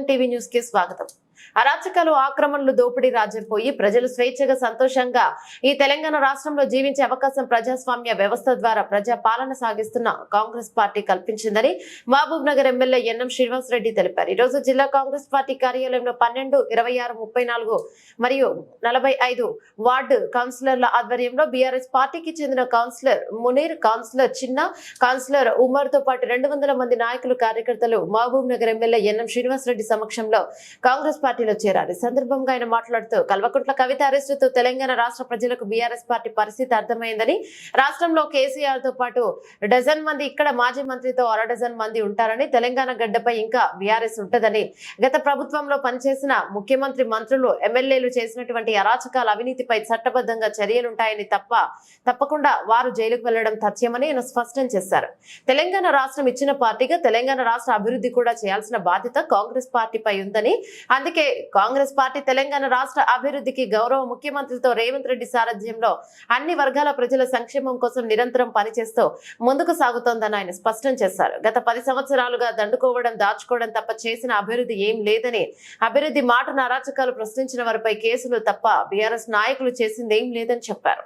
Suman TV news కి స్వాగతం. అరాచకాలు, ఆక్రమణలు, దోపిడీ రాజ్యం పోయి ప్రజలు స్వేచ్ఛగా సంతోషంగా ఈ తెలంగాణ రాష్ట్రంలో జీవించే అవకాశం ప్రజాస్వామ్య వ్యవస్థ ద్వారా ప్రజా పాలన సాగిస్తున్న కాంగ్రెస్ పార్టీ కల్పించిందని Mahbubnagar MLA NM Srinivas Reddy తెలిపారు. ఈ రోజు జిల్లా కాంగ్రెస్ పార్టీ కార్యాలయంలో 12, 26, 34 మరియు 45 వార్డు కౌన్సిలర్ల ఆధ్వర్యంలో బీఆర్ఎస్ పార్టీకి చెందిన కౌన్సిలర్ మునీర్, కౌన్సిలర్ చిన్న, కౌన్సిలర్ ఉమర్ తో పాటు 200 మంది నాయకులు, కార్యకర్తలు మహబూబ్ నగర్ ఎమ్మెల్యే ఎన్ఎం శ్రీనివాస్ రెడ్డి సమక్షంలో కాంగ్రెస్ పార్టీలో చేరారు. ఈ సందర్భంగా ఆయన మాట్లాడుతూ కల్వకుంట్ల కవిత అరెస్టుతో తెలంగాణ రాష్ట్ర ప్రజలకు బీఆర్ఎస్ పార్టీ పరిస్థితి అర్థమైందని, రాష్ట్రంలో కేసీఆర్ తో పాటు డజన్ మంది, ఇక్కడ మాజీ మంత్రితో 1 డజన్ మంది ఉంటారని, తెలంగాణ గడ్డపై ఇంకా బీఆర్ఎస్ ఉంటదని, గత ప్రభుత్వంలో పనిచేసిన ముఖ్యమంత్రి, మంత్రులు, ఎమ్మెల్యేలు చేసినటువంటి అరాచకాల, అవినీతిపై చట్టబద్ధంగా చర్యలుంటాయని తప్పకుండా వారు జైలుకు వెళ్లడం తథ్యమని ఆయన స్పష్టం చేశారు. తెలంగాణ రాష్ట్రం ఇచ్చిన పార్టీగా తెలంగాణ రాష్ట్ర అభివృద్ధి కూడా చేయాల్సిన బాధ్యత కాంగ్రెస్ పార్టీపై ఉందని, అందుకే కాంగ్రెస్ పార్టీ తెలంగాణ రాష్ట్ర అభివృద్ధికి గౌరవ ముఖ్యమంత్రితో రేవంత్ రెడ్డి సారథ్యంలో అన్ని వర్గాల ప్రజల సంక్షేమం కోసం నిరంతరం పనిచేస్తూ ముందుకు సాగుతోందని ఆయన స్పష్టం చేశారు. గత 10 సంవత్సరాలుగా దండుకోవడం, దాచుకోవడం తప్ప చేసిన అభివృద్ధి ఏం లేదని, అభివృద్ధి మాటను అరాచకాలు ప్రశ్నించిన వారిపై కేసులు తప్ప బీఆర్ఎస్ నాయకులు చేసింది ఏం లేదని చెప్పారు.